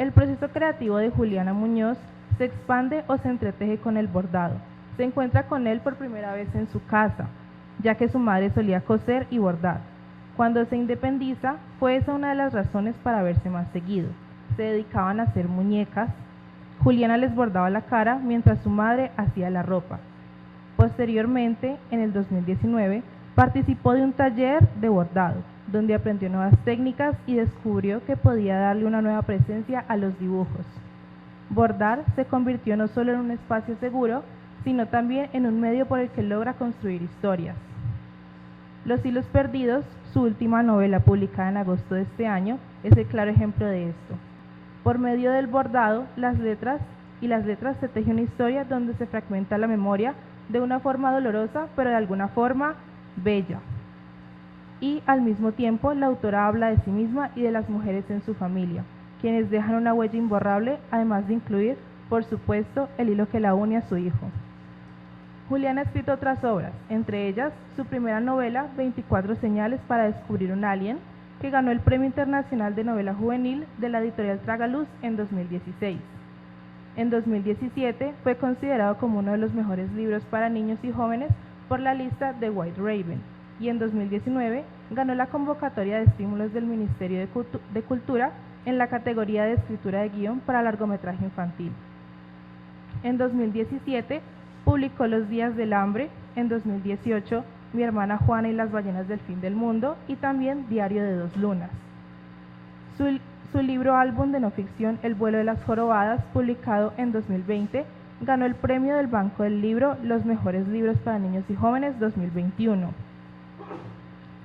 El proceso creativo de Juliana Muñoz se expande o se entreteje con el bordado. Se encuentra con él por primera vez en su casa, ya que su madre solía coser y bordar. Cuando se independiza, fue esa una de las razones para verse más seguido. Se dedicaban a hacer muñecas. Juliana les bordaba la cara mientras su madre hacía la ropa. Posteriormente, en el 2019, participó de un taller de bordado, donde aprendió nuevas técnicas y descubrió que podía darle una nueva presencia a los dibujos. Bordar se convirtió no solo en un espacio seguro, sino también en un medio por el que logra construir historias. Los hilos perdidos, su última novela publicada en agosto de este año, es el claro ejemplo de esto. Por medio del bordado, las letras se teje una historia donde se fragmenta la memoria de una forma dolorosa, pero de alguna forma bella. Y al mismo tiempo, la autora habla de sí misma y de las mujeres en su familia, quienes dejan una huella imborrable, además de incluir, por supuesto, el hilo que la une a su hijo. Juliana ha escrito otras obras, entre ellas su primera novela, 24 señales para descubrir un alien, que ganó el Premio Internacional de Novela Juvenil de la editorial Tragaluz en 2016. En 2017 fue considerado como uno de los mejores libros para niños y jóvenes por la lista de White Raven, y en 2019 ganó la convocatoria de estímulos del Ministerio de Cultura en la categoría de escritura de guión para largometraje infantil. En 2017 publicó Los días del hambre, en 2018 Mi hermana Juana y las ballenas del fin del mundo y también Diario de dos lunas. Su libro álbum de no ficción El vuelo de las jorobadas, publicado en 2020, ganó el premio del Banco del Libro Los mejores libros para niños y jóvenes 2021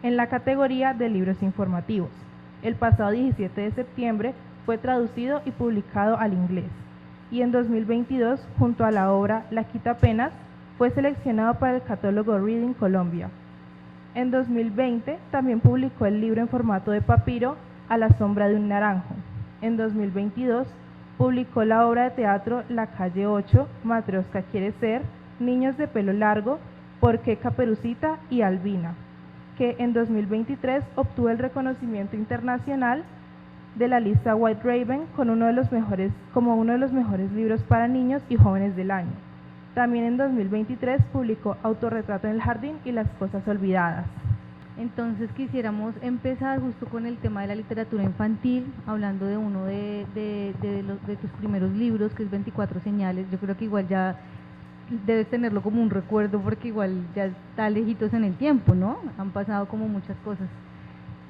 en la categoría de libros informativos. El pasado 17 de septiembre fue traducido y publicado al inglés, y en 2022, junto a la obra La quitapenas, fue seleccionado para el catálogo Reading Colombia. En 2020 también publicó el libro en formato de papiro A la sombra de un naranjo. En 2022 publicó la obra de teatro La calle 8, Matrioska quiere ser, Niños de pelo largo, ¿Por qué Caperucita? Y Albina, que en 2023 obtuvo el reconocimiento internacional de la lista White Raven como uno de los mejores libros para niños y jóvenes del año. También en 2023 publicó Autorretrato en el jardín y Las cosas olvidadas. Entonces quisiéramos empezar justo con el tema de la literatura infantil, hablando de uno de tus primeros libros, que es 24 señales. Yo creo que igual ya debes tenerlo como un recuerdo porque igual ya está lejitos en el tiempo, ¿no? Han pasado como muchas cosas.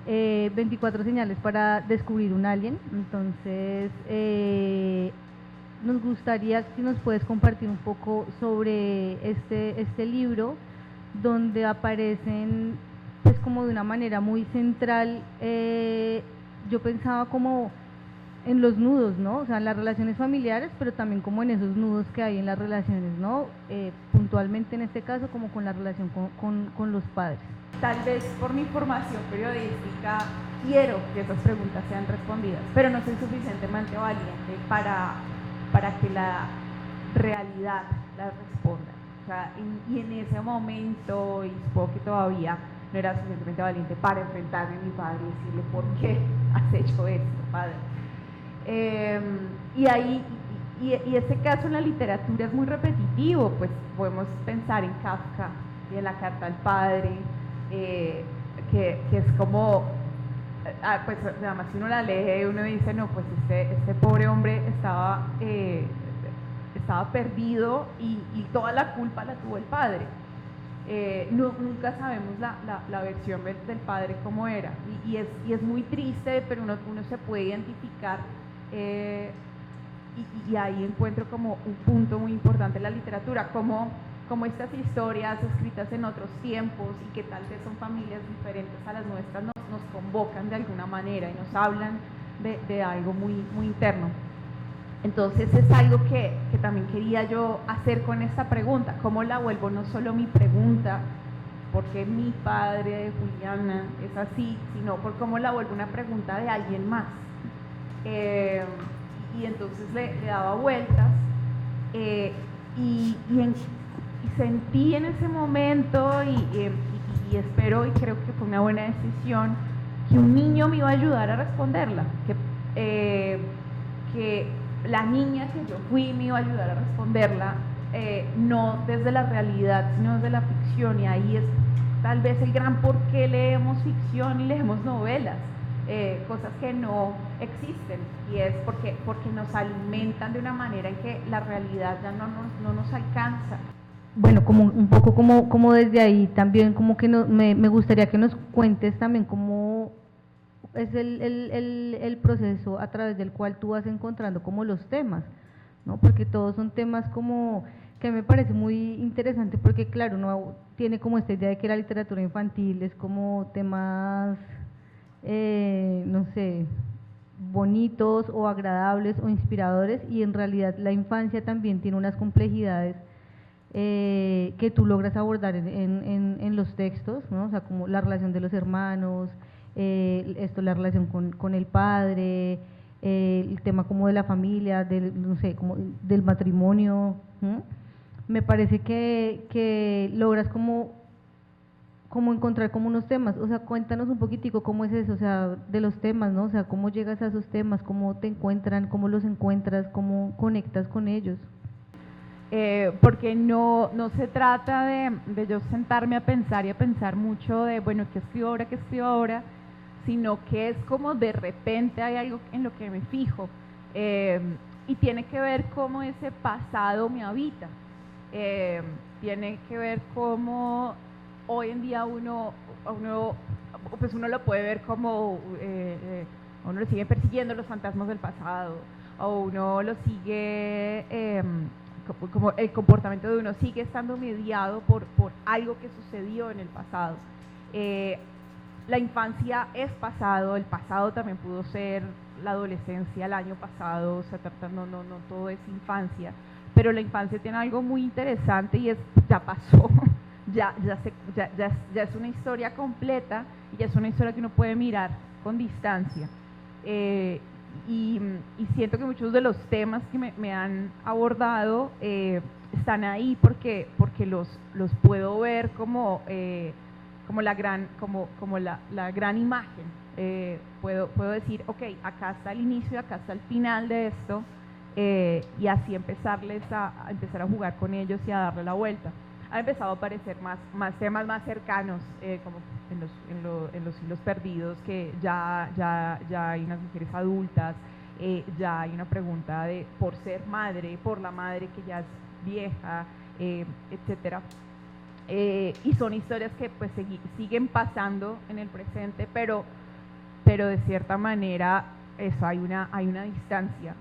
24 señales para descubrir un alien. Entonces nos gustaría si nos puedes compartir un poco sobre este libro, donde aparecen pues como de una manera muy central, yo pensaba como en los nudos, ¿no? O sea, en las relaciones familiares, pero también como en esos nudos que hay en las relaciones, ¿no? Puntualmente en este caso como con la relación con los padres. Tal vez por mi formación periodística quiero que esas preguntas sean respondidas, pero no soy suficientemente valiente para que la realidad las responda. O sea, y en ese momento, y supongo que todavía no era suficientemente valiente para enfrentarme a mi padre y decirle, ¿por qué has hecho esto, padre? Y este caso en la literatura es muy repetitivo, pues podemos pensar en Kafka y en la carta al padre, que es como, pues además si uno la lee uno dice, no, pues este pobre hombre estaba perdido y toda la culpa la tuvo el padre. Nunca sabemos la versión del padre cómo era, y es muy triste, pero uno se puede identificar, y ahí encuentro como un punto muy importante en la literatura, como estas historias escritas en otros tiempos y que tal vez son familias diferentes a las nuestras nos convocan de alguna manera y nos hablan de algo muy, muy interno. Entonces es algo que también quería yo hacer con esta pregunta, cómo la vuelvo no solo mi pregunta, porque mi padre de Juliana es así, sino por cómo la vuelvo una pregunta de alguien más. Y entonces le daba vueltas, y sentí en ese momento, y espero y creo que fue una buena decisión, que un niño me iba a ayudar a responderla, que que la niña que yo fui me iba a ayudar a responderla, no desde la realidad, sino desde la ficción, y ahí es tal vez el gran por qué leemos ficción y leemos novelas, cosas que no existen, y es porque nos alimentan de una manera en que la realidad ya no nos alcanza. Bueno, como un poco como desde ahí también, como que me gustaría que nos cuentes también cómo es el proceso a través del cual tú vas encontrando como los temas, ¿no? Porque todos son temas como que me parece muy interesante, porque claro, uno tiene como esta idea de que la literatura infantil es como temas, no sé, bonitos o agradables o inspiradores, y en realidad la infancia también tiene unas complejidades que tú logras abordar en los textos, ¿no? O sea, como la relación de los hermanos, la relación con el padre, el tema como de la familia, no sé, como del matrimonio, ¿no? Me parece que logras como encontrar como unos temas. O sea, cuéntanos un poquitico cómo es eso, o sea, de los temas, ¿no? O sea, cómo llegas a esos temas, cómo te encuentran, cómo los encuentras, cómo conectas con ellos. Porque no se trata de yo sentarme a pensar y a pensar mucho de, bueno, ¿qué escribo ahora? Sino que es como de repente hay algo en lo que me fijo, y tiene que ver cómo ese pasado me habita, tiene que ver cómo hoy en día uno lo puede ver como uno lo sigue persiguiendo los fantasmas del pasado, o uno lo sigue como el comportamiento de uno sigue estando mediado por algo que sucedió en el pasado. La infancia es pasado, el pasado también pudo ser la adolescencia el año pasado, o sea, no todo es infancia, pero la infancia tiene algo muy interesante y es, ya pasó, ya es una historia completa, y ya es una historia que uno puede mirar con distancia. Y siento que muchos de los temas que me han abordado están ahí porque los puedo ver como la gran imagen. Puedo decir, ok, acá está el inicio, acá está el final de esto, y así empezar a jugar con ellos y a darle la vuelta. Ha empezado a aparecer más temas más cercanos, como en los hilos perdidos, que ya hay unas mujeres adultas, ya hay una pregunta por ser madre, por la madre que ya es vieja, etcétera. Y son historias que pues siguen pasando en el presente, pero de cierta manera eso, hay una distancia.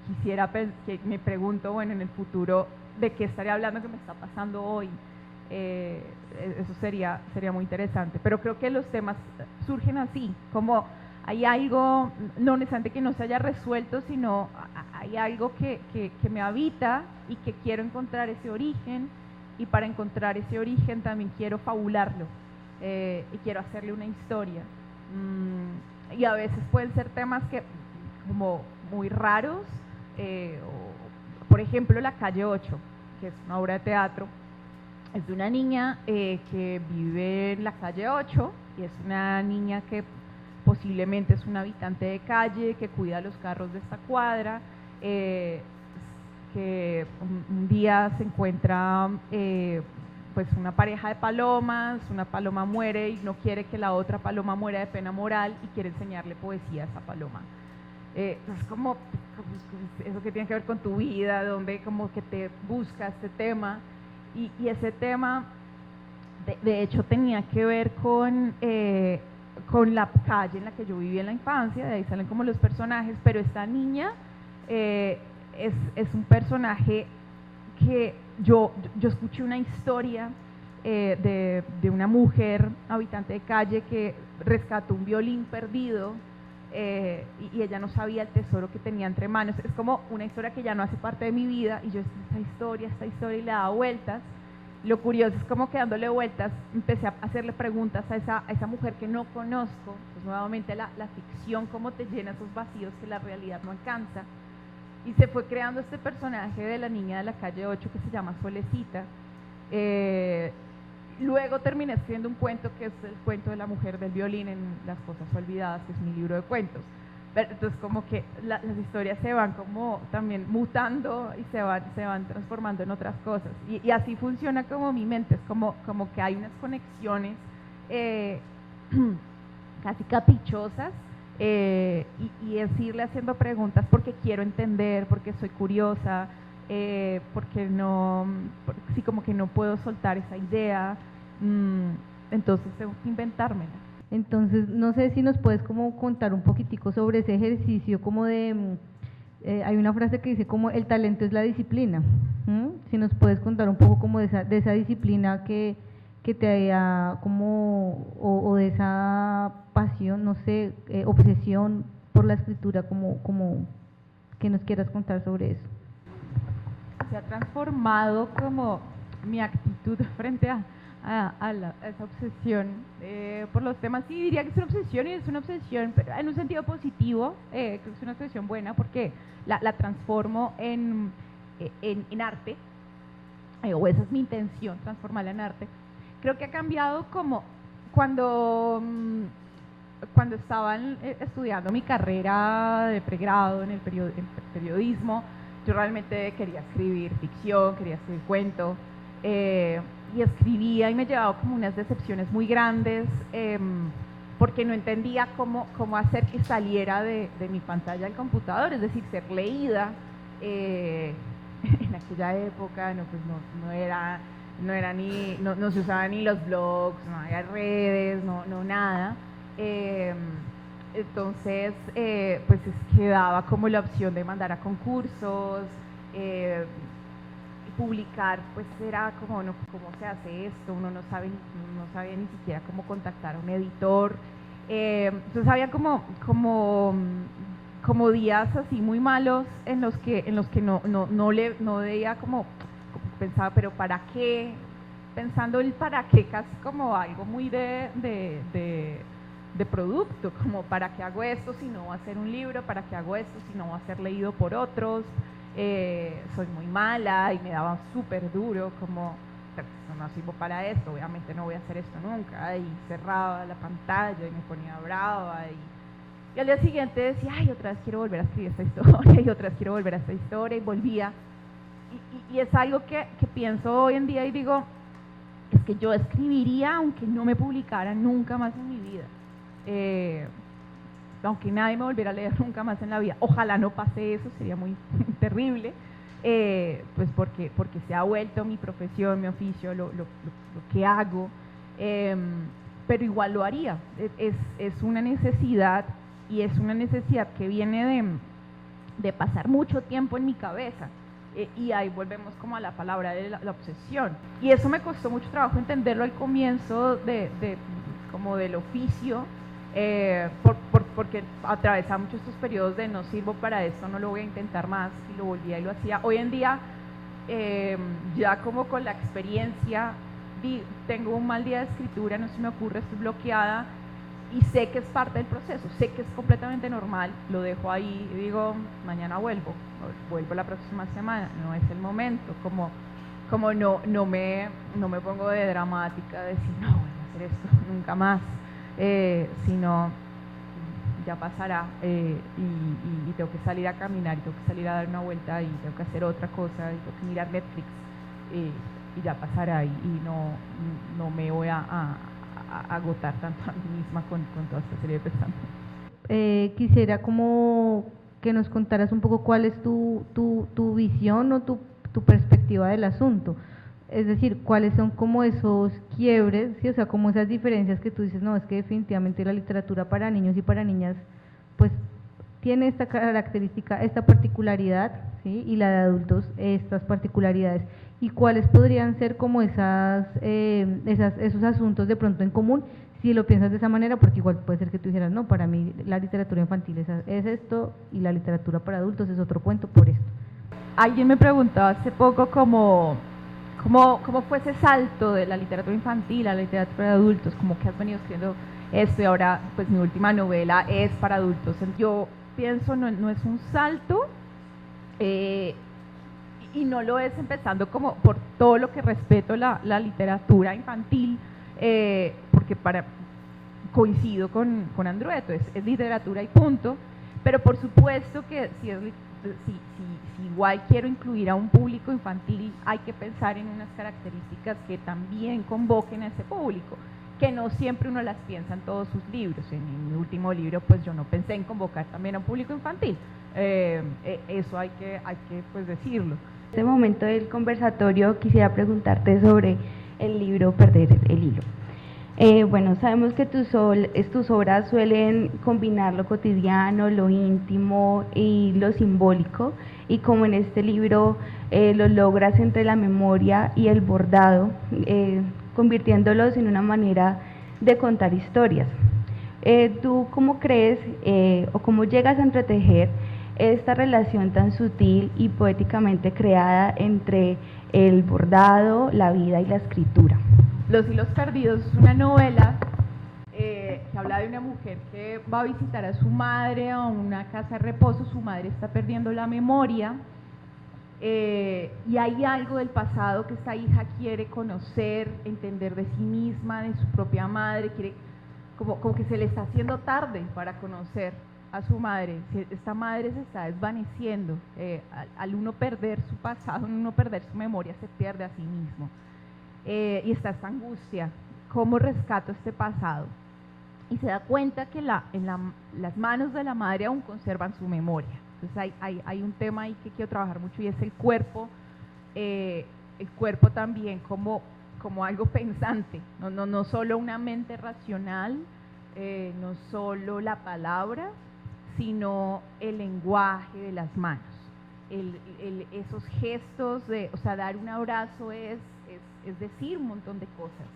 Quisiera que me pregunto, bueno, en el futuro, ¿de qué estaría hablando que me está pasando hoy? Eso sería muy interesante, pero creo que los temas surgen así, como hay algo, no necesariamente que no se haya resuelto, sino hay algo que me habita y que quiero encontrar ese origen, y para encontrar ese origen también quiero fabularlo, y quiero hacerle una historia. Y a veces pueden ser temas que como muy raros, por ejemplo La Calle 8, que es una obra de teatro, es de una niña que vive en la calle 8, y es una niña que posiblemente es una habitante de calle, que cuida los carros de esta cuadra, que un día se encuentra pues una pareja de palomas, una paloma muere y no quiere que la otra paloma muera de pena moral, y quiere enseñarle poesía a esa paloma. Es como eso que tiene que ver con tu vida, donde como que te busca este tema, y ese tema de hecho tenía que ver con la calle en la que yo vivía en la infancia, de ahí salen como los personajes, pero esta niña es un personaje que yo escuché una historia de una mujer habitante de calle que rescató un violín perdido, y ella no sabía el tesoro que tenía entre manos. Es como una historia que ya no hace parte de mi vida, y yo esta historia, y le daba vueltas. Lo curioso es como que dándole vueltas empecé a hacerle preguntas a esa mujer que no conozco. Pues nuevamente la ficción, cómo te llena esos vacíos que la realidad no alcanza, y se fue creando este personaje de la niña de la calle 8 que se llama Solecita. Luego terminé escribiendo un cuento que es el cuento de la mujer del violín en Las Cosas Olvidadas, que es mi libro de cuentos. Pero entonces como que las historias se van como también mutando y se van transformando en otras cosas. Y así funciona como mi mente, es como que hay unas conexiones casi caprichosas, y es irle haciendo preguntas porque quiero entender, porque soy curiosa, porque sí, como que no puedo soltar esa idea, entonces tengo que inventármela. Entonces, no sé si nos puedes como contar un poquitico sobre ese ejercicio, como de, hay una frase que dice como el talento es la disciplina. Si nos puedes contar un poco como de esa disciplina que te haya como, o de esa pasión, no sé, obsesión por la escritura, como que nos quieras contar sobre eso. Se ha transformado como mi actitud frente a esa obsesión por los temas. Sí, diría que es una obsesión, y es una obsesión, pero en un sentido positivo. Creo que es una obsesión buena porque la transformo en arte, o esa es mi intención, transformarla en arte. Creo que ha cambiado como cuando estaba estudiando mi carrera de pregrado en el periodismo. Yo realmente quería escribir ficción, quería escribir cuento, y escribía, y me llevaba como unas decepciones muy grandes, porque no entendía cómo hacer que saliera de mi pantalla del computador, es decir, ser leída. En aquella época no se usaban ni los blogs, no había redes, no nada. Entonces, pues quedaba como la opción de mandar a concursos, publicar, pues era como, no, ¿cómo se hace esto? Uno no sabía ni siquiera cómo contactar a un editor. Entonces había como días así muy malos en los que no veía como pensaba, pero ¿para qué? Pensando el para qué casi como algo muy de producto, como ¿para qué hago esto si no va a ser un libro? ¿Para qué hago esto si no va a ser leído por otros? Soy muy mala, y me daba súper duro, como no sirvo para esto, obviamente no voy a hacer esto nunca, y cerraba la pantalla y me ponía brava, y al día siguiente decía, ay, otra vez quiero volver a escribir esta historia, y otra vez quiero volver a esta historia, y volvía. Y es algo que pienso hoy en día y digo, es que yo escribiría aunque no me publicara nunca más en mi vida, aunque nadie me volviera a leer nunca más en la vida. Ojalá no pase eso, sería muy terrible, pues porque se ha vuelto mi profesión, mi oficio, lo que hago, pero igual lo haría. Es una necesidad, y es una necesidad que viene de pasar mucho tiempo en mi cabeza. Y ahí volvemos como a la palabra de la obsesión, y eso me costó mucho trabajo entenderlo al comienzo como del oficio, porque atravesaba mucho estos periodos de no sirvo para esto, no lo voy a intentar más, y lo volvía y lo hacía. Hoy en día, ya como con la experiencia, tengo un mal día de escritura, no se me ocurre, estoy bloqueada, y sé que es parte del proceso, sé que es completamente normal, lo dejo ahí y digo, mañana vuelvo la próxima semana, no es el momento, como no me pongo de dramática, de decir, no voy a hacer esto nunca más, sino ya pasará, y tengo que salir a caminar, y tengo que salir a dar una vuelta, y tengo que hacer otra cosa, y tengo que mirar Netflix, y ya pasará, y no me voy a agotar tanto a mí misma con toda esta serie de pensamientos. Quisiera como que nos contaras un poco cuál es tu visión o tu perspectiva del asunto, es decir, cuáles son como esos quiebres, ¿sí? O sea, como esas diferencias que tú dices, no, es que definitivamente la literatura para niños y para niñas pues tiene esta característica, esta particularidad, ¿sí? Y la de adultos, estas particularidades, y cuáles podrían ser como esos asuntos de pronto en común, si lo piensas de esa manera, porque igual puede ser que tú dijeras, no, para mí la literatura infantil es esto, y la literatura para adultos es otro cuento por esto. Alguien me preguntaba hace poco cómo fue ese salto de la literatura infantil a la literatura de adultos, como que has venido escribiendo esto y ahora pues mi última novela es para adultos. Yo pienso, no es un salto, y no lo es empezando como por todo lo que respeto la literatura infantil, porque coincido con Andrueto, es literatura y punto, Pero por supuesto que si igual quiero incluir a un público infantil, hay que pensar en unas características que también convoquen a ese público, que no siempre uno las piensa en todos sus libros. En mi último libro pues yo no pensé en convocar también a un público infantil, eso hay que pues decirlo. En este momento del conversatorio quisiera preguntarte sobre el libro Perder el hilo. Bueno, sabemos que tus obras suelen combinar lo cotidiano, lo íntimo y lo simbólico, y como en este libro lo logras entre la memoria y el bordado, convirtiéndolos en una manera de contar historias. ¿Tú cómo crees o cómo llegas a entretejer esta relación tan sutil y poéticamente creada entre el bordado, la vida y la escritura? Los hilos perdidos es una novela que habla de una mujer que va a visitar a su madre a una casa de reposo. Su madre está perdiendo la memoria, y hay algo del pasado que esta hija quiere conocer, entender de sí misma, de su propia madre, quiere como que se le está haciendo tarde para conocer a su madre. Esta madre se está desvaneciendo, al uno perder su pasado, al uno perder su memoria, se pierde a sí mismo. Y está esta angustia, ¿cómo rescato este pasado? Y se da cuenta que las manos de la madre aún conservan su memoria. Entonces hay un tema ahí que quiero trabajar mucho, y es el cuerpo también como algo pensante, no solo una mente racional, no solo la palabra, sino el lenguaje de las manos, esos gestos o sea, dar un abrazo es decir un montón de cosas,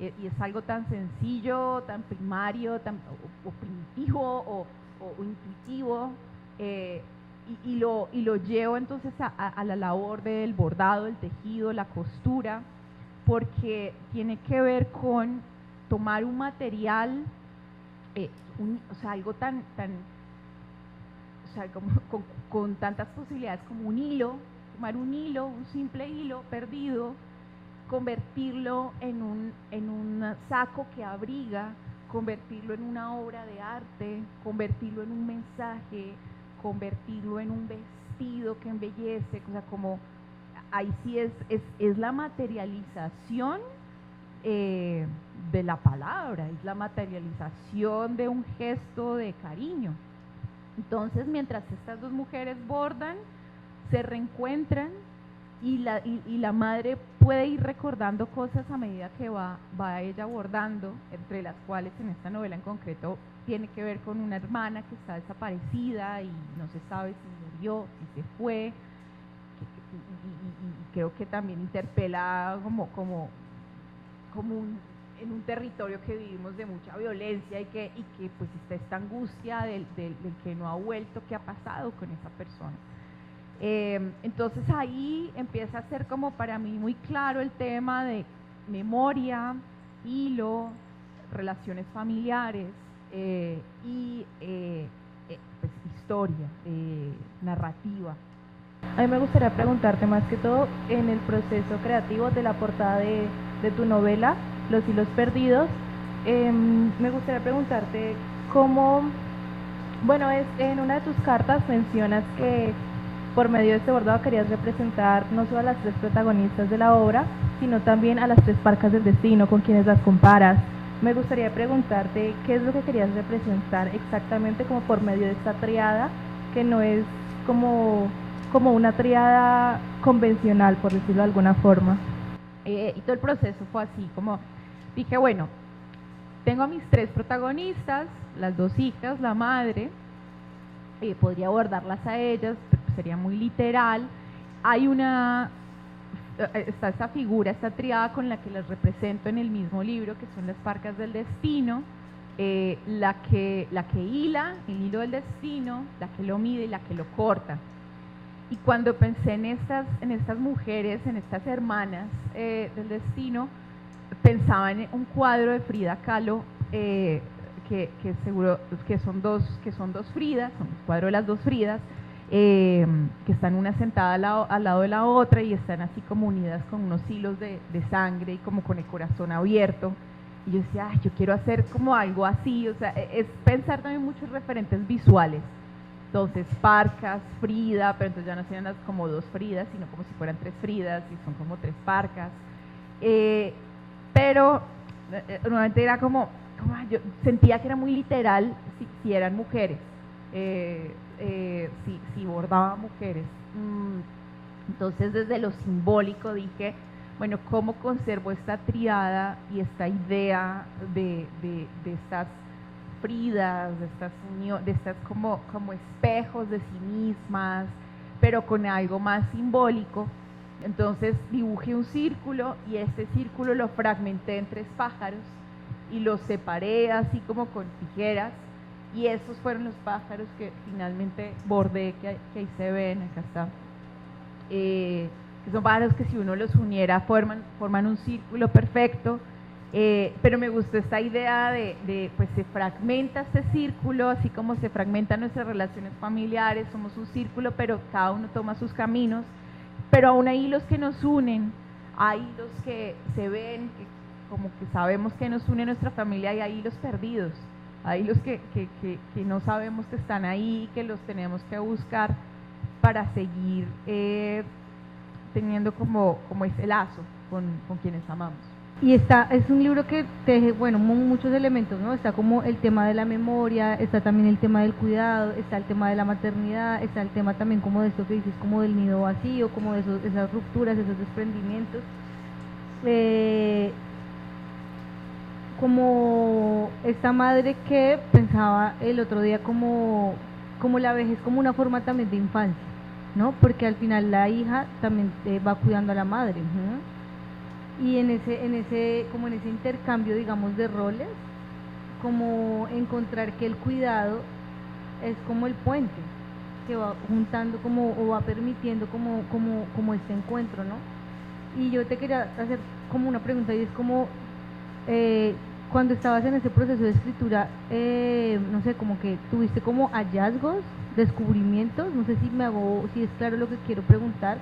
y es algo tan sencillo, tan primario, o primitivo o intuitivo, y lo llevo entonces a la labor del bordado, el tejido, la costura, porque tiene que ver con tomar un material, o sea, algo tan o sea, con tantas posibilidades como un hilo, tomar un hilo, un simple hilo perdido, convertirlo en un saco que abriga, convertirlo en una obra de arte, convertirlo en un mensaje, convertirlo en un vestido que embellece, o sea, como ahí sí es la materialización de la palabra, es la materialización de un gesto de cariño. Entonces, mientras estas dos mujeres bordan, se reencuentran, y la madre puede ir recordando cosas a medida que va ella bordando, entre las cuales en esta novela en concreto tiene que ver con una hermana que está desaparecida y no se sabe si murió, si se fue, y creo que también interpela en un territorio que vivimos de mucha violencia, y que pues está esta angustia del que no ha vuelto, qué ha pasado con esa persona. Entonces ahí empieza a ser como para mí muy claro el tema de memoria, hilo, relaciones familiares, y pues historia, narrativa. A mí me gustaría preguntarte más que todo en el proceso creativo de la portada de tu novela, Los hilos perdidos. Me gustaría preguntarte cómo, bueno, en una de tus cartas mencionas que por medio de este bordado querías representar no solo a las tres protagonistas de la obra, sino también a las tres parcas del destino con quienes las comparas. Me gustaría preguntarte qué es lo que querías representar exactamente, como por medio de esta triada, que no es como una triada convencional, por decirlo de alguna forma. Y todo el proceso fue así, como dije, bueno, tengo a mis tres protagonistas, las dos hijas, la madre, podría abordarlas a ellas, pero sería muy literal. Está esta figura, esta triada con la que las represento en el mismo libro, que son las parcas del destino, la que hila el hilo del destino, la que lo mide y la que lo corta. Y cuando pensé en estas mujeres, en estas hermanas del destino, pensaba en un cuadro de Frida Kahlo, que seguro que son dos Fridas, son el cuadro de las dos Fridas, que están una sentada al lado de la otra, y están así como unidas con unos hilos de sangre y como con el corazón abierto. Y yo decía, yo quiero hacer como algo así, o sea, es pensar también muchos referentes visuales. Entonces, Parcas, Frida, pero entonces ya no serían como 2 Fridas, sino como si fueran 3 Fridas, y son como 3 Parcas. Pero normalmente era como yo sentía que era muy literal si eran mujeres, si bordaba mujeres. Entonces, desde lo simbólico dije, bueno, ¿cómo conservo esta triada y esta idea de estas Fridas, de estas como espejos de sí mismas, pero con algo más simbólico? Entonces dibujé un círculo y este círculo lo fragmenté en 3 pájaros y los separé así como con tijeras, y esos fueron los pájaros que finalmente bordé, que ahí se ven, acá está. Que son pájaros que si uno los uniera forman un círculo perfecto. Pero me gustó esta idea de pues se fragmenta este círculo, así como se fragmentan nuestras relaciones familiares, somos un círculo, pero cada uno toma sus caminos, pero aún hay hilos que nos unen, hay hilos que se ven, que como que sabemos que nos une nuestra familia, y hay hilos perdidos, hay hilos que no sabemos que están ahí, que los tenemos que buscar para seguir teniendo como ese lazo con quienes amamos. Y es un libro que teje, bueno, muchos elementos, ¿no? Está como el tema de la memoria, está también el tema del cuidado, está el tema de la maternidad, está el tema también como de esto que dices, como del nido vacío, como de esas rupturas, esos desprendimientos. Como esta madre que pensaba el otro día como la vejez como una forma también de infancia, ¿no? Porque al final la hija también va cuidando a la madre, ¿no? Y en ese intercambio, digamos, de roles, como encontrar que el cuidado es como el puente que va juntando o va permitiendo como este encuentro, ¿no? Y yo te quería hacer como una pregunta, y es como cuando estabas en ese proceso de escritura, no sé, como que tuviste como hallazgos, descubrimientos, no sé si es claro lo que quiero preguntar.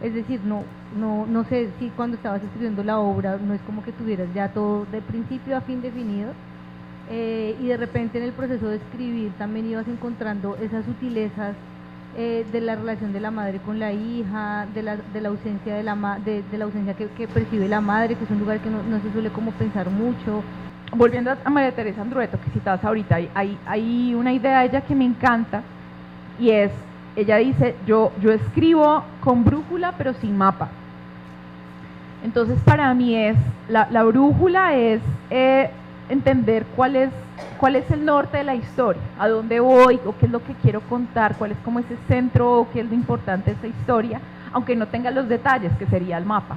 Es decir, no sé si cuando estabas escribiendo la obra no es como que tuvieras ya todo de principio a fin definido, y de repente en el proceso de escribir también ibas encontrando esas sutilezas de la relación de la madre con la hija, de la ausencia de la ausencia que percibe la madre, que es un lugar que no se suele como pensar mucho. Volviendo a María Teresa Andrueto, que citabas ahorita, hay una idea de ella que me encanta, y es, ella dice, yo escribo con brújula pero sin mapa. Entonces para mí la brújula es entender cuál es el norte de la historia, a dónde voy, o qué es lo que quiero contar, cuál es como ese centro, o qué es lo importante de esa historia, aunque no tenga los detalles, que sería el mapa.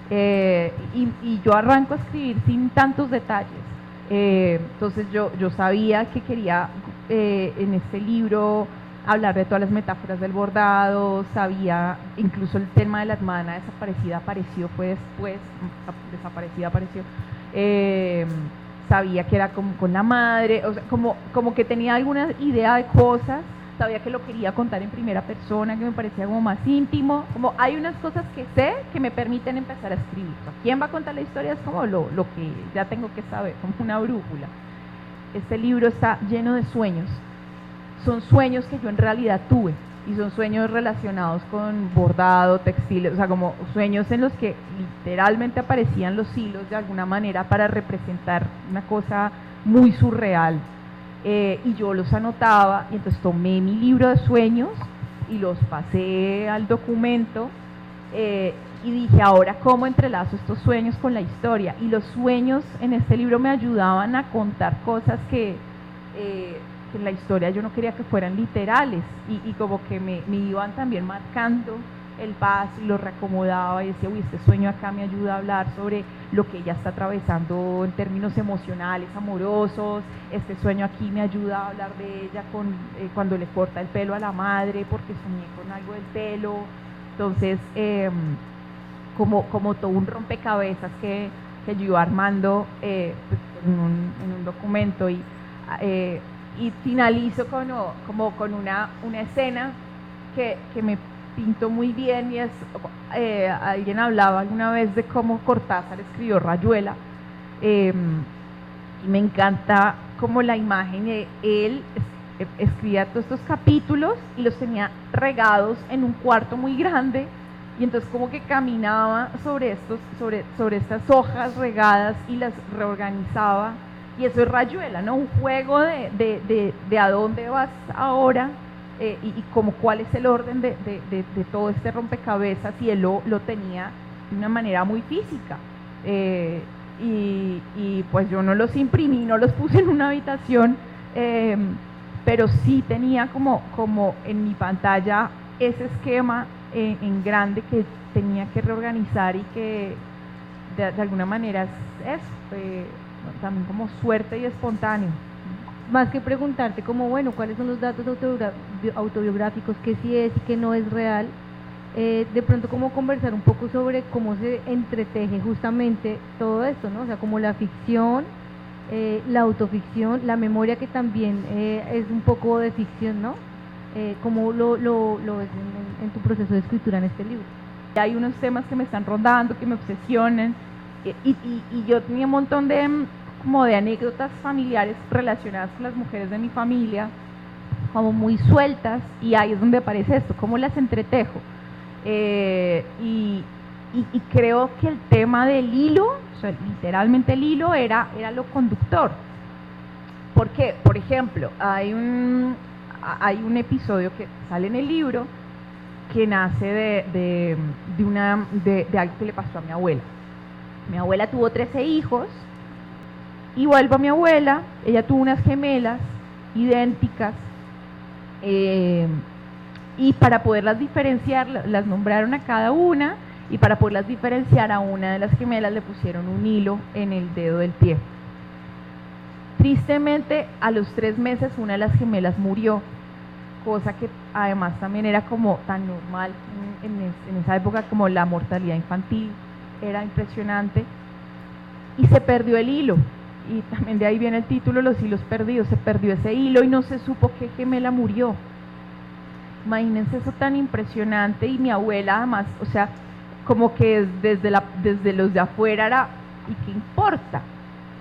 Y yo arranco a escribir sin tantos detalles. Entonces yo sabía que quería en este libro hablar de todas las metáforas del bordado, sabía, incluso el tema de la hermana desaparecida apareció, fue después, desaparecida apareció, sabía que era como con la madre, o sea, como que tenía alguna idea de cosas, sabía que lo quería contar en primera persona, que me parecía como más íntimo, como hay unas cosas que sé que me permiten empezar a escribir. O sea, ¿quién va a contar la historia? Es como lo que ya tengo que saber, como una brújula. Este libro está lleno de sueños. Son sueños que yo en realidad tuve, y son sueños relacionados con bordado, textiles, o sea, como sueños en los que literalmente aparecían los hilos de alguna manera para representar una cosa muy surreal, y yo los anotaba, y entonces tomé mi libro de sueños y los pasé al documento, y dije, ahora ¿cómo entrelazo estos sueños con la historia? Y los sueños en este libro me ayudaban a contar cosas que en la historia yo no quería que fueran literales, y como que me iban también marcando el paso, y lo reacomodaba y decía, uy, este sueño acá me ayuda a hablar sobre lo que ella está atravesando en términos emocionales, amorosos, este sueño aquí me ayuda a hablar de ella cuando le corta el pelo a la madre, porque soñé con algo del pelo. Entonces como todo un rompecabezas que yo iba armando pues, en un documento, y finalizo como con una escena que me pintó muy bien, y es, alguien hablaba alguna vez de cómo Cortázar escribió Rayuela, y me encanta como la imagen de él escribía todos estos capítulos y los tenía regados en un cuarto muy grande, y entonces como que caminaba sobre estas hojas regadas y las reorganizaba, y eso es Rayuela, ¿no? Un juego de a dónde vas ahora, y como cuál es el orden de todo este rompecabezas, y él lo tenía de una manera muy física. Y pues yo no los imprimí, no los puse en una habitación, pero sí tenía como en mi pantalla ese esquema en grande que tenía que reorganizar, y que de alguna manera es también como suerte y espontáneo. Más que preguntarte como, bueno, cuáles son los datos autobiográficos, qué sí es y qué no es real, de pronto como conversar un poco sobre cómo se entreteje justamente todo esto, ¿no? O sea, como la ficción, la autoficción, la memoria, que también es un poco de ficción, ¿no? ¿Cómo lo ves en tu proceso de escritura en este libro? Hay unos temas que me están rondando, que me obsesionan, y yo tenía un montón de anécdotas familiares relacionadas con las mujeres de mi familia, como muy sueltas, y ahí es donde aparece esto, cómo las entretejo. Y creo que el tema del hilo, o sea, literalmente el hilo era lo conductor. Porque, por ejemplo, hay un episodio que sale en el libro que nace de algo que le pasó a mi abuela. Mi abuela tuvo 13 hijos, y vuelvo a mi abuela, ella tuvo unas gemelas idénticas, y para poderlas diferenciar, las nombraron a cada una, y para poderlas diferenciar, a una de las gemelas le pusieron un hilo en el dedo del pie. Tristemente, a los 3 meses una de las gemelas murió, cosa que además también era como tan normal en esa época, como la mortalidad infantil era impresionante, y se perdió el hilo, y también de ahí viene el título, Los hilos perdidos. Se perdió ese hilo y no se supo qué gemela murió. Imagínense eso tan impresionante, y mi abuela además, o sea, como que desde los de afuera era, ¿y qué importa?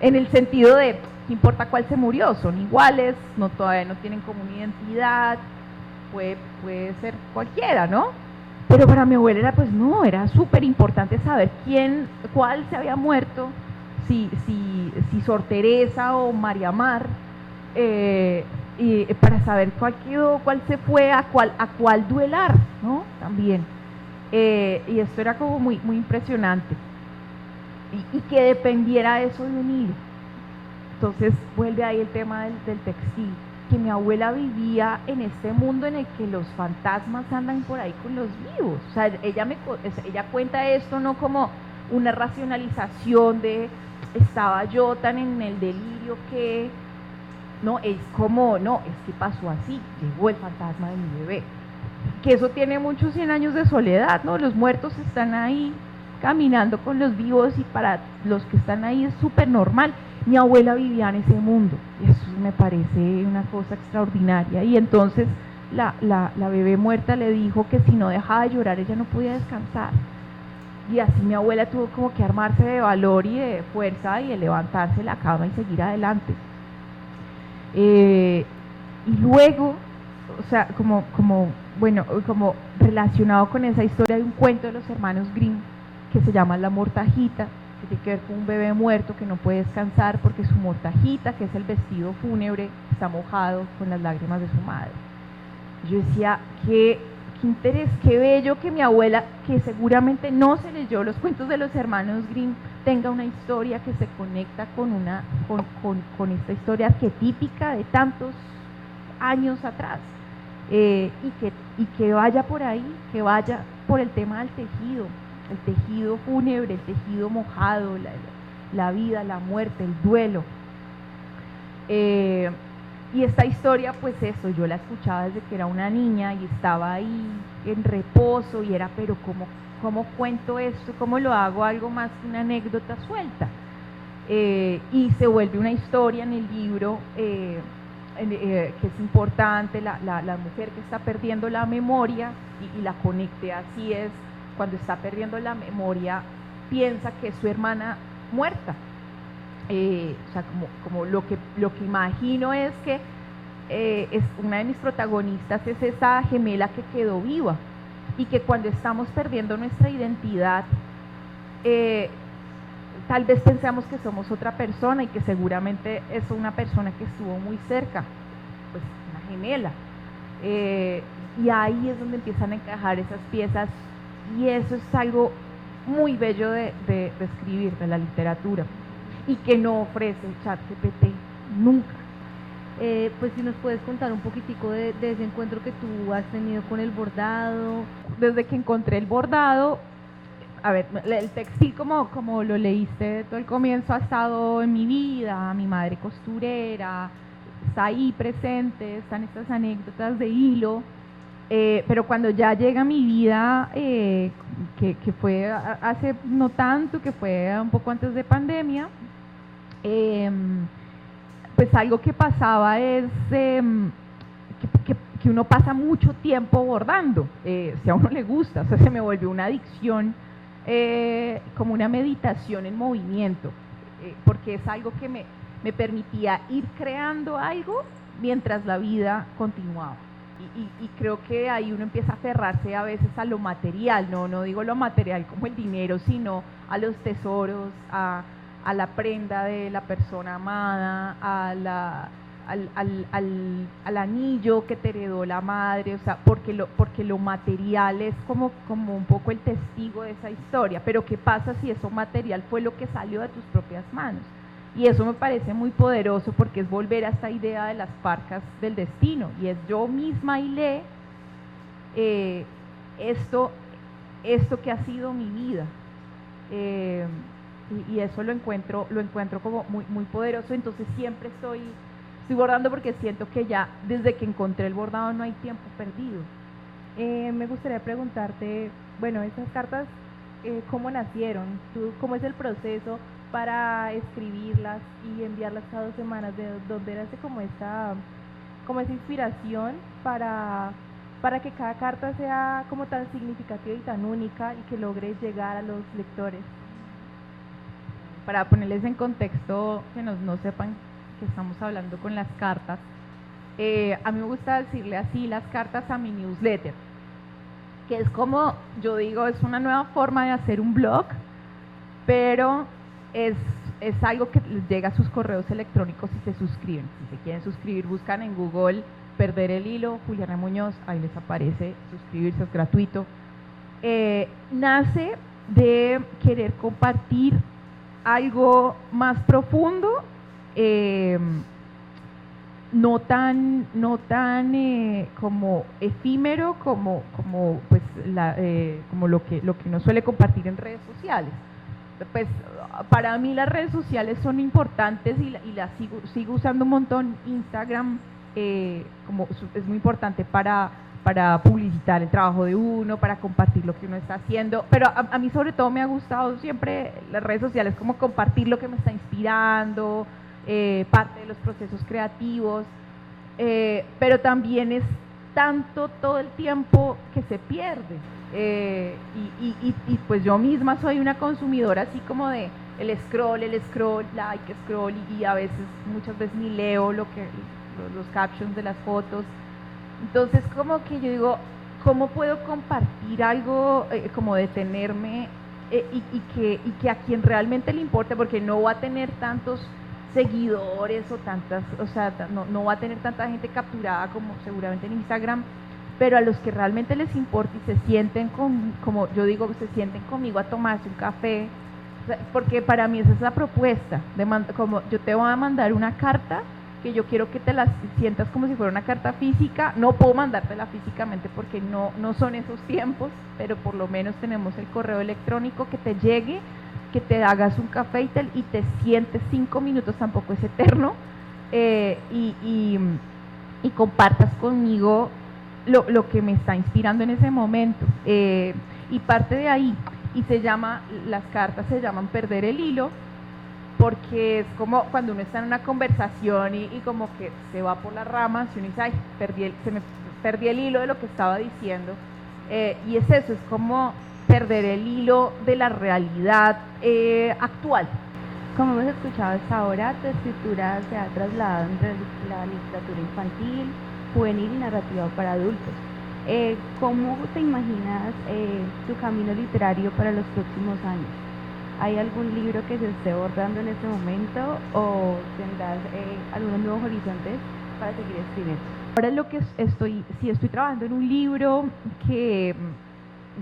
En el sentido de, ¿qué importa cuál se murió? Son iguales, todavía no tienen como una identidad, puede ser cualquiera, ¿no? Pero para mi abuela era, pues no, era súper importante saber cuál se había muerto, si Sor Teresa o María Mar, y para saber cuál quedó, cuál se fue, a cuál duelar, ¿no? También. Y esto era como muy, muy impresionante. Y que dependiera eso de un hilo. Entonces vuelve ahí el tema del textil, que mi abuela vivía en este mundo en el que los fantasmas andan por ahí con los vivos. O sea, ella cuenta esto no como una racionalización de estaba yo tan en el delirio que no, es como, no, es que pasó así, llegó el fantasma de mi bebé. Que eso tiene muchos 100 años de soledad, ¿no? Los muertos están ahí caminando con los vivos, y para los que están ahí es súper normal. Mi abuela vivía en ese mundo, y eso me parece una cosa extraordinaria. Y entonces la bebé muerta le dijo que si no dejaba de llorar ella no podía descansar. Y así mi abuela tuvo como que armarse de valor y de fuerza, y de levantarse de la cama y seguir adelante. Y luego, o sea, como relacionado con esa historia, hay un cuento de los hermanos Grimm que se llama La mortajita, que tiene que ver con un bebé muerto que no puede descansar porque su mortajita, que es el vestido fúnebre, está mojado con las lágrimas de su madre. Yo decía, qué interés, qué bello que mi abuela, que seguramente no se leyó los cuentos de los hermanos Grimm, tenga una historia que se conecta con esta historia arquetípica de tantos años atrás, y que vaya por ahí, que vaya por el tema del el tejido fúnebre, el tejido mojado, la vida, la muerte, el duelo. Y esta historia, pues eso, yo la escuchaba desde que era una niña, y estaba ahí en reposo, y era, pero ¿cómo cuento esto? ¿Cómo lo hago algo más que una anécdota suelta? Y se vuelve una historia en el libro, que es importante, la mujer que está perdiendo la memoria, y la conecté así, es cuando está perdiendo la memoria, piensa que es su hermana muerta. O sea, como lo que imagino es que es una de mis protagonistas es esa gemela que quedó viva y que cuando estamos perdiendo nuestra identidad, tal vez pensamos que somos otra persona y que seguramente es una persona que estuvo muy cerca, pues una gemela. Y ahí es donde empiezan a encajar esas piezas y eso es algo muy bello de escribir, de la literatura, y que no ofrece ChatGPT nunca. Pues si nos puedes contar un poquitico de ese encuentro que tú has tenido con el bordado. Desde que encontré el bordado, a ver, el textil como lo leíste todo el comienzo ha estado en mi vida, mi madre costurera, está ahí presente, están estas anécdotas de hilo, pero cuando ya llega a mi vida, que fue hace no tanto, que fue un poco antes de pandemia, pues algo que pasaba es que uno pasa mucho tiempo bordando, si a uno le gusta, o sea, se me volvió una adicción, como una meditación en movimiento, porque es algo que me permitía ir creando algo mientras la vida continuaba. Y creo que ahí uno empieza a aferrarse a veces a lo material, no digo lo material como el dinero, sino a los tesoros, a la prenda de la persona amada, al anillo que te heredó la madre, o sea, porque lo material es como un poco el testigo de esa historia, pero ¿qué pasa si eso material fue lo que salió de tus propias manos? Y eso me parece muy poderoso porque es volver a esta idea de las parcas del destino, y es yo misma hilé esto que ha sido mi vida. Y eso lo encuentro como muy poderoso, entonces siempre estoy bordando porque siento que ya desde que encontré el bordado no hay tiempo perdido. Me gustaría preguntarte, bueno, esas cartas, ¿cómo nacieron? ¿Cómo es el proceso para escribirlas y enviarlas cada 2 semanas? ¿De dónde nace como esa inspiración para que cada carta sea como tan significativa y tan única y que logre llegar a los lectores? Para ponerles en contexto, que no sepan que estamos hablando con las cartas, a mí me gusta decirle así las cartas a mi newsletter, que es como, yo digo, es una nueva forma de hacer un blog, pero es algo que les llega a sus correos electrónicos si se suscriben. Si se quieren suscribir, buscan en Google Perder el Hilo, Juliana Muñoz, ahí les aparece suscribirse, es gratuito. Nace de querer compartir algo más profundo, no tan como efímero como pues como lo que uno suele compartir en redes sociales. Pues para mí las redes sociales son importantes y las sigo usando un montón. Instagram como es muy importante para publicitar el trabajo de uno, para compartir lo que uno está haciendo, pero a mí sobre todo me ha gustado siempre las redes sociales, como compartir lo que me está inspirando, parte de los procesos creativos, pero también es tanto todo el tiempo que se pierde, y pues yo misma soy una consumidora así como de el scroll, like, scroll, y a veces, muchas veces ni leo los captions de las fotos. Entonces como que yo digo, ¿cómo puedo compartir algo, como detenerme y que a quien realmente le importe? Porque no va a tener tantos seguidores o tantas, o sea, no va a tener tanta gente capturada como seguramente en Instagram, pero a los que realmente les importa y se sienten como yo digo, se sienten conmigo a tomarse un café, o sea, porque para mí esa es la propuesta, como yo te voy a mandar una carta que yo quiero que te la sientas como si fuera una carta física. No puedo mandártela físicamente porque no son esos tiempos, pero por lo menos tenemos el correo electrónico, que te llegue, que te hagas un café y te sientes 5 minutos, tampoco es eterno, y compartas conmigo lo que me está inspirando en ese momento, y parte de ahí, y las cartas se llaman Perder el Hilo, porque es como cuando uno está en una conversación y como que se va por las ramas y uno dice, ay, perdí el hilo de lo que estaba diciendo, y es eso, es como perder el hilo de la realidad actual, Como hemos escuchado hasta ahora, tu escritura se ha trasladado entre la literatura infantil, juvenil y narrativa para adultos. ¿Cómo te imaginas tu camino literario para los próximos años? ¿Hay algún libro que se esté bordando en este momento o tendrás algunos nuevos horizontes para seguir escribiendo? Ahora lo que estoy trabajando en un libro que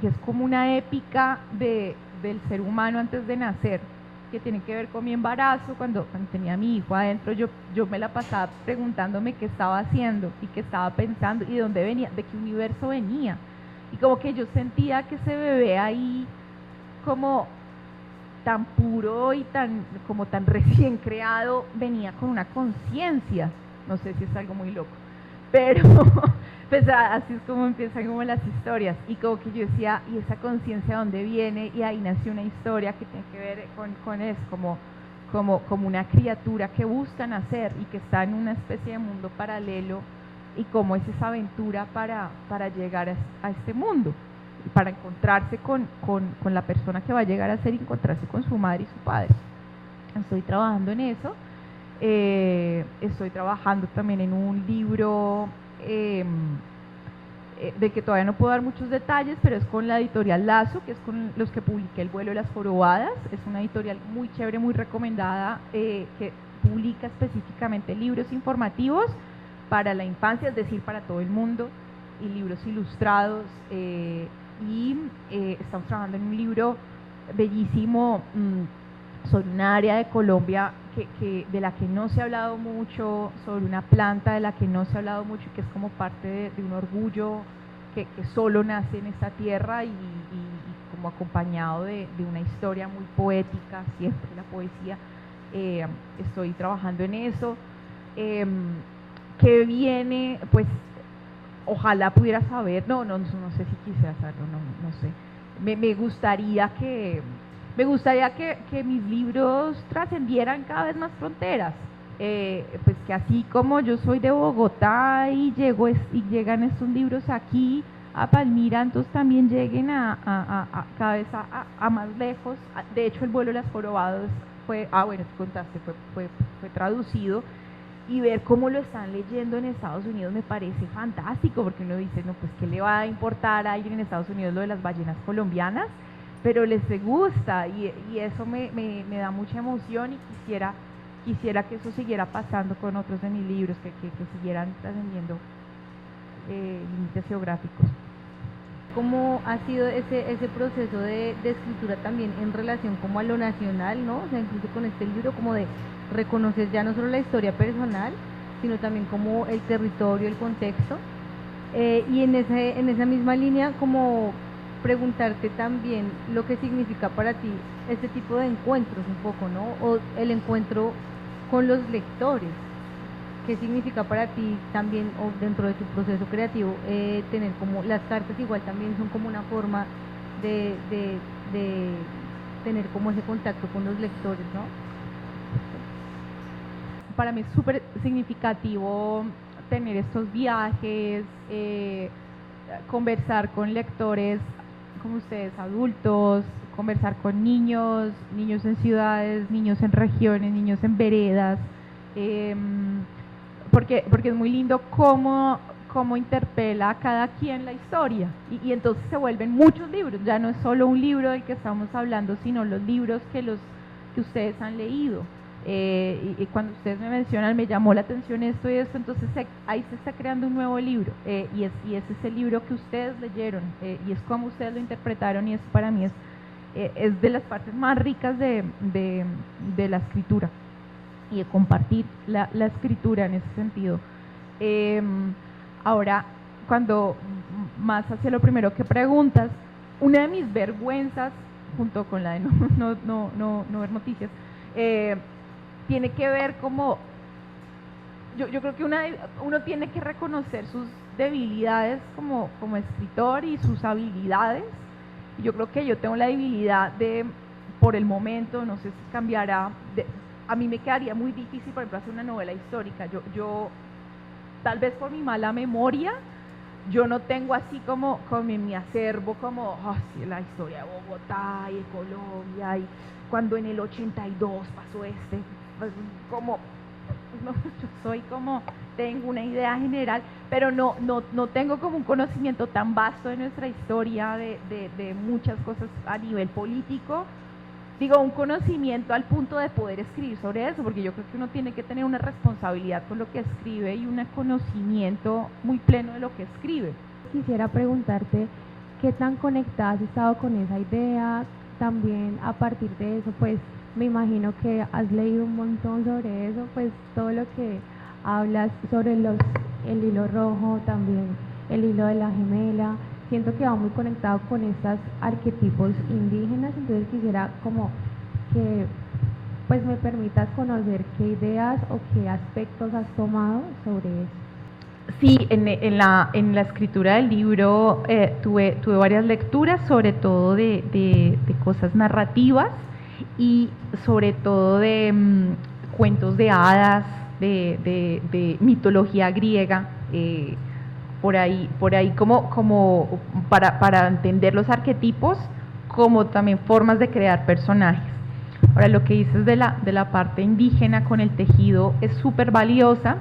es como una épica del ser humano antes de nacer, que tiene que ver con mi embarazo. Cuando tenía a mi hijo adentro, yo me la pasaba preguntándome qué estaba haciendo y qué estaba pensando y de dónde venía, de qué universo venía. Y como que yo sentía que ese bebé ahí, como tan puro y tan recién creado, venía con una conciencia. No sé si es algo muy loco, pero pues así es como empiezan como las historias, y como que yo decía, ¿y esa conciencia dónde viene? Y ahí nació una historia que tiene que ver con eso, como una criatura que busca nacer y que está en una especie de mundo paralelo, y cómo es esa aventura para llegar a este mundo, y para encontrarse con la persona que va a llegar a ser, y encontrarse con su madre y su padre. Estoy trabajando en eso. Estoy trabajando también en un libro del que todavía no puedo dar muchos detalles, pero es con la editorial Lazo, que es con los que publiqué El vuelo de las jorobadas. Es una editorial muy chévere, muy recomendada, que publica específicamente libros informativos para la infancia, es decir, para todo el mundo, y libros ilustrados, y estamos trabajando en un libro bellísimo sobre un área de Colombia de la que no se ha hablado mucho, sobre una planta de la que no se ha hablado mucho, y que es como parte de un orgullo que solo nace en esta tierra, y como acompañado de una historia muy poética, siempre la poesía. Estoy trabajando en eso. ¿Qué viene? Pues ojalá pudiera saber, no sé si quisiera saberlo, no sé. Me gustaría que mis libros trascendieran cada vez más fronteras, pues que así como yo soy de Bogotá y llegan estos libros aquí a Palmira, entonces también lleguen a cada vez a más lejos. De hecho, El vuelo de las jorobadas fue traducido, y ver cómo lo están leyendo en Estados Unidos me parece fantástico, porque uno dice, no, pues qué le va a importar a alguien en Estados Unidos lo de las ballenas colombianas, pero les gusta, y eso me da mucha emoción, y quisiera que eso siguiera pasando con otros de mis libros, que siguieran trascendiendo límites geográficos. ¿Cómo ha sido ese proceso de escritura también en relación como a lo nacional, ¿no? O sea, incluso con este libro, como de reconocer ya no solo la historia personal, sino también como el territorio, el contexto, y en esa misma línea, como preguntarte también lo que significa para ti este tipo de encuentros un poco, ¿no? O el encuentro con los lectores. ¿Qué significa para ti también, o dentro de tu proceso creativo, tener como las cartas igual también son como una forma de tener como ese contacto con los lectores, ¿no? Para mí es súper significativo tener estos viajes, conversar con lectores como ustedes, adultos, conversar con niños en ciudades, niños en regiones, niños en veredas, porque es muy lindo cómo interpela a cada quien la historia, y entonces se vuelven muchos libros. Ya no es solo un libro del que estamos hablando, sino los libros que ustedes han leído. Y cuando ustedes me mencionan, me llamó la atención esto y esto, entonces ahí se está creando un nuevo libro, y es ese libro que ustedes leyeron, y es como ustedes lo interpretaron, y eso para mí es de las partes más ricas de la escritura, y de compartir la escritura en ese sentido. Ahora, cuando más hacia lo primero que preguntas, una de mis vergüenzas, junto con la de no ver noticias, tiene que ver como, yo creo que uno tiene que reconocer sus debilidades como escritor, y sus habilidades. Yo creo que yo tengo la debilidad por el momento, no sé si cambiará, a mí me quedaría muy difícil, por ejemplo, hacer una novela histórica. Yo tal vez por mi mala memoria, yo no tengo así como en mi acervo como sí, la historia de Bogotá y de Colombia y cuando en el 82 pasó pues, como no, yo soy como, tengo una idea general, pero no tengo como un conocimiento tan vasto de nuestra historia, de muchas cosas a nivel político. Digo, un conocimiento al punto de poder escribir sobre eso, porque yo creo que uno tiene que tener una responsabilidad con lo que escribe y un conocimiento muy pleno de lo que escribe. Quisiera preguntarte qué tan conectada has estado con esa idea, también a partir de eso, pues me imagino que has leído un montón sobre eso, pues todo lo que hablas sobre el hilo rojo, también el hilo de la gemela, siento que va muy conectado con estos arquetipos indígenas, entonces quisiera como que pues me permitas conocer qué ideas o qué aspectos has tomado sobre eso. Sí, en la escritura del libro tuve varias lecturas, sobre todo de cosas narrativas y sobre todo de cuentos de hadas, de mitología griega, por ahí como para entender los arquetipos, como también formas de crear personajes. Ahora, lo que dices de la parte indígena con el tejido es súper valiosa.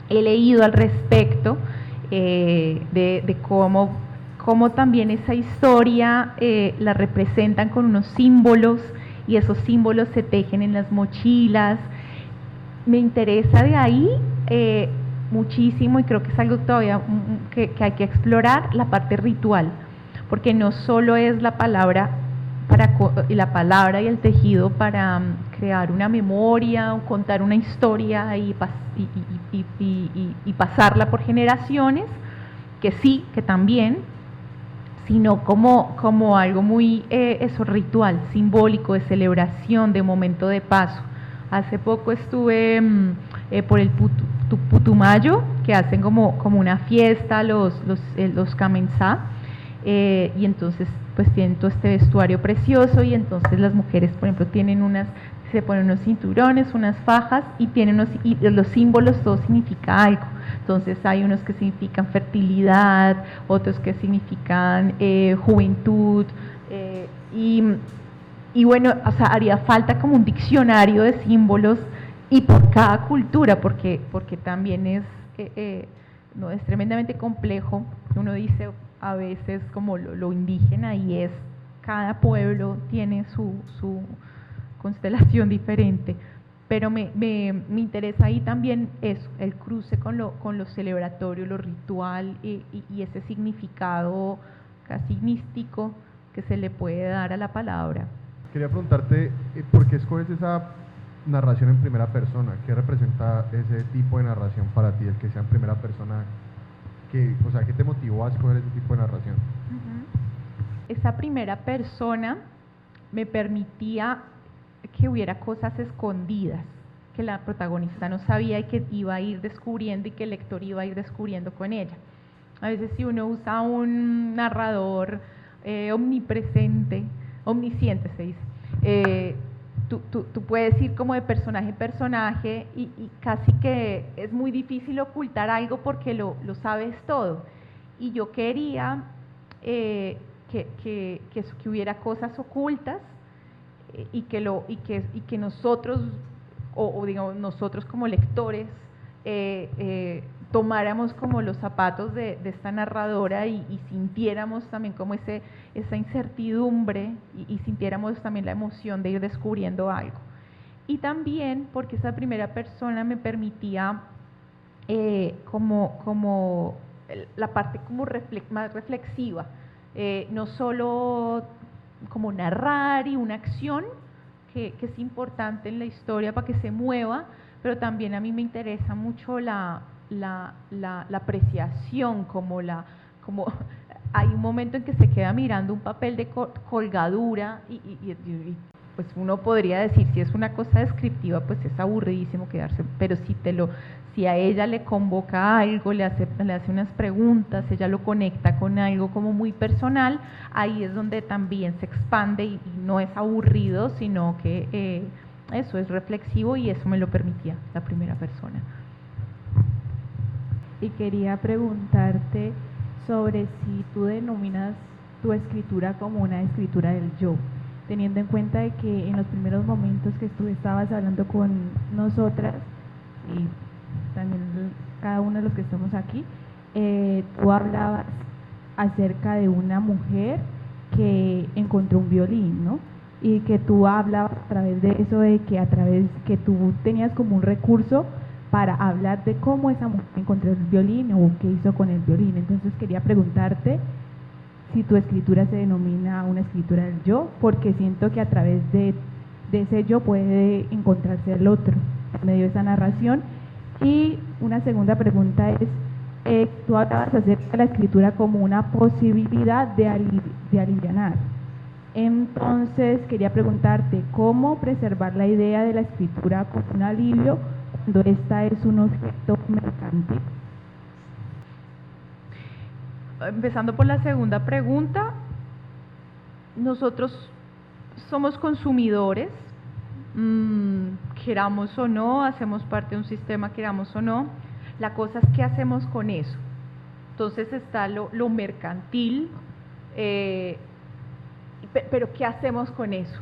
He leído al respecto de cómo también esa historia la representan con unos símbolos y esos símbolos se tejen en las mochilas. Me interesa de ahí muchísimo y creo que es algo todavía que hay que explorar, la parte ritual, porque no solo es la palabra y el tejido para crear una memoria o contar una historia y pasarla por generaciones, que sí, que también, sino como algo muy ritual, simbólico, de celebración, de momento de paso. Hace poco estuve por el Putumayo, que hacen como una fiesta los Kamensá, y entonces pues tienen todo este vestuario precioso y entonces las mujeres, por ejemplo, se ponen unos cinturones, unas fajas y y los símbolos, todo significa algo. Entonces hay unos que significan fertilidad, otros que significan juventud, y bueno, o sea, haría falta como un diccionario de símbolos y por cada cultura, porque también es tremendamente complejo. Uno dice a veces como lo indígena y es, cada pueblo tiene su constelación diferente, pero me interesa ahí también eso, el cruce con lo celebratorio, lo ritual y ese significado casi místico que se le puede dar a la palabra. Quería preguntarte, ¿por qué escoges esa narración en primera persona? ¿Qué representa ese tipo de narración para ti, el que sea en primera persona? ¿Qué te motivó a escoger ese tipo de narración? Esa primera persona me permitía que hubiera cosas escondidas que la protagonista no sabía y que iba a ir descubriendo y que el lector iba a ir descubriendo con ella. A veces si uno usa un narrador omnipresente, omnisciente se dice, tú puedes ir como de personaje en personaje y casi que es muy difícil ocultar algo porque lo sabes todo. Y yo quería que hubiera cosas ocultas y que nosotros, o digamos nosotros como lectores, tomáramos como los zapatos de esta narradora y sintiéramos también como esa incertidumbre y sintiéramos también la emoción de ir descubriendo algo. Y también porque esa primera persona me permitía como la parte como más reflexiva, no solo como narrar y una acción que es importante en la historia para que se mueva, pero también a mí me interesa mucho la apreciación, como hay un momento en que se queda mirando un papel de colgadura y pues uno podría decir, si es una cosa descriptiva, pues es aburridísimo quedarse, pero si a ella le convoca algo, le hace unas preguntas, ella lo conecta con algo como muy personal, ahí es donde también se expande y no es aburrido, sino que eso es reflexivo y eso me lo permitía la primera persona. Y quería preguntarte sobre si tú denominas tu escritura como una escritura del yo, teniendo en cuenta de que en los primeros momentos que tú estabas hablando con nosotras y también cada uno de los que estamos aquí, tú hablabas acerca de una mujer que encontró un violín, ¿no? Y que tú hablabas a través de eso, de que a través que tú tenías como un recurso para hablar de cómo esa mujer encontró el violín o qué hizo con el violín. Entonces quería preguntarte si tu escritura se denomina una escritura del yo, porque siento que a través de ese yo puede encontrarse el otro en medio de esa narración. Y una segunda pregunta es, tú hablabas acerca de la escritura como una posibilidad de alivianar. Entonces quería preguntarte, ¿cómo preservar la idea de la escritura como un alivio cuando esta es un objeto mercantil? Empezando por la segunda pregunta, nosotros somos consumidores, queramos o no, hacemos parte de un sistema, queramos o no. La cosa es qué hacemos con eso. Entonces está lo mercantil, pero ¿qué hacemos con eso?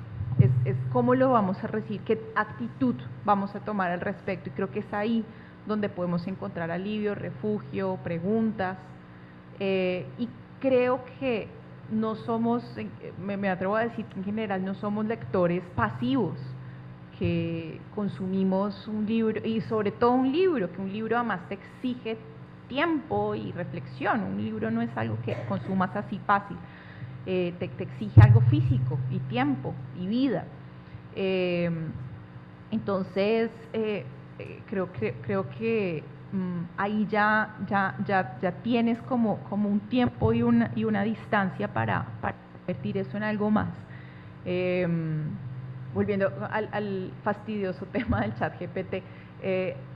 Es cómo lo vamos a recibir, qué actitud vamos a tomar al respecto, y creo que es ahí donde podemos encontrar alivio, refugio, preguntas, y creo que no somos, me atrevo a decir que en general no somos lectores pasivos, que consumimos un libro, y sobre todo un libro, que un libro además te exige tiempo y reflexión. Un libro no es algo que consumas así fácil, te exige algo físico y tiempo y vida. Entonces creo que ahí ya tienes como un tiempo y una distancia para convertir eso en algo más. Volviendo al fastidioso tema del ChatGPT,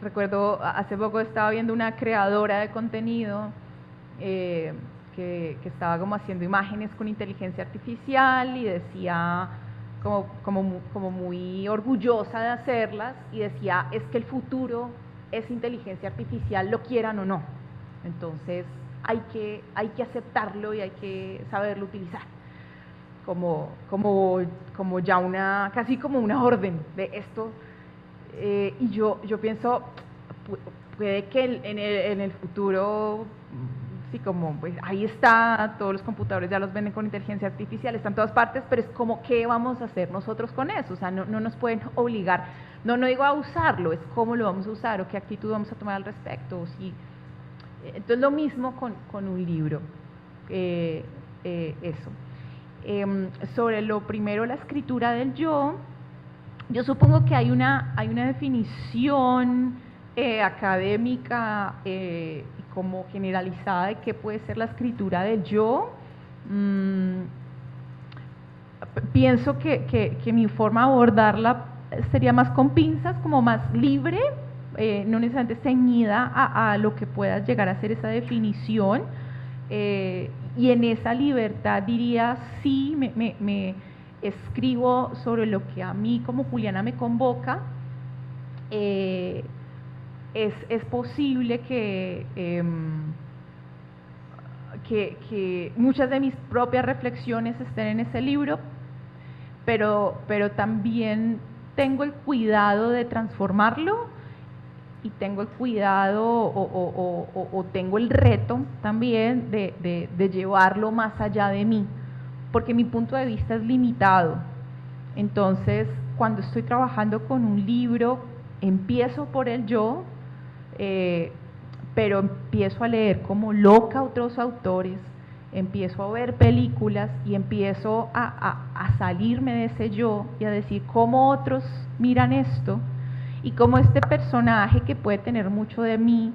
recuerdo hace poco estaba viendo una creadora de contenido que estaba como haciendo imágenes con inteligencia artificial y decía como muy orgullosa de hacerlas, y decía, es que el futuro es inteligencia artificial, lo quieran o no. Entonces hay que aceptarlo y hay que saberlo utilizar. Como ya casi como una orden de esto, y yo pienso, puede que en el futuro, sí, como pues ahí está, todos los computadores ya los venden con inteligencia artificial, está en todas partes, pero es como, ¿qué vamos a hacer nosotros con eso? O sea, no nos pueden obligar, no digo a usarlo, es cómo lo vamos a usar o qué actitud vamos a tomar al respecto. O si, entonces lo mismo con un libro, eso. Sobre lo primero, la escritura del yo supongo que hay una definición académica y como generalizada de qué puede ser la escritura del yo. Pienso que mi forma de abordarla sería más con pinzas, como más libre, no necesariamente ceñida a lo que pueda llegar a ser esa definición. Y en esa libertad diría, sí, me escribo sobre lo que a mí como Juliana me convoca. Es posible que muchas de mis propias reflexiones estén en ese libro, pero también tengo el cuidado de transformarlo, y tengo el cuidado o tengo el reto también de llevarlo más allá de mí, porque mi punto de vista es limitado. Entonces, cuando estoy trabajando con un libro, empiezo por el yo, pero empiezo a leer como loca otros autores, empiezo a ver películas y empiezo a salirme de ese yo y a decir cómo otros miran esto, y cómo este personaje que puede tener mucho de mí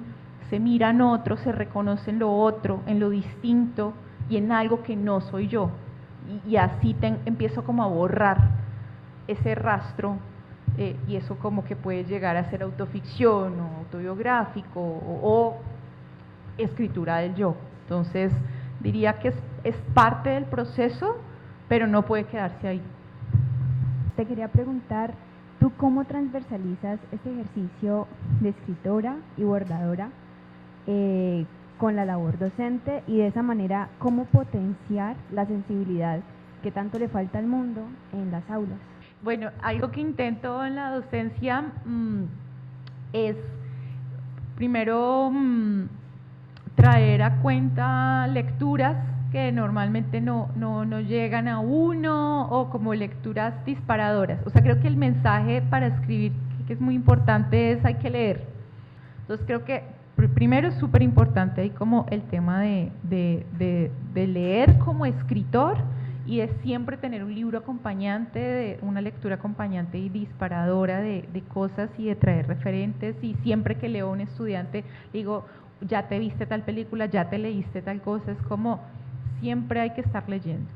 se mira en otro, se reconoce en lo otro, en lo distinto y en algo que no soy yo, y así empiezo como a borrar ese rastro, y eso como que puede llegar a ser autoficción o autobiográfico o escritura del yo. Entonces diría que es parte del proceso, pero no puede quedarse ahí. Te quería preguntar, ¿tú cómo transversalizas este ejercicio de escritora y bordadora con la labor docente y de esa manera cómo potenciar la sensibilidad que tanto le falta al mundo en las aulas. Bueno, algo que intento en la docencia es primero traer a cuenta lecturas que normalmente no llegan a uno, o como lecturas disparadoras. O sea, creo que el mensaje para escribir, que es muy importante, es hay que leer. Entonces creo que primero es súper importante ahí como el tema de leer como escritor, y de siempre tener un libro acompañante, de una lectura acompañante y disparadora de cosas, y de traer referentes. Y siempre que leo a un estudiante digo, ya te viste tal película, ya te leíste tal cosa. Es como siempre hay que estar leyendo.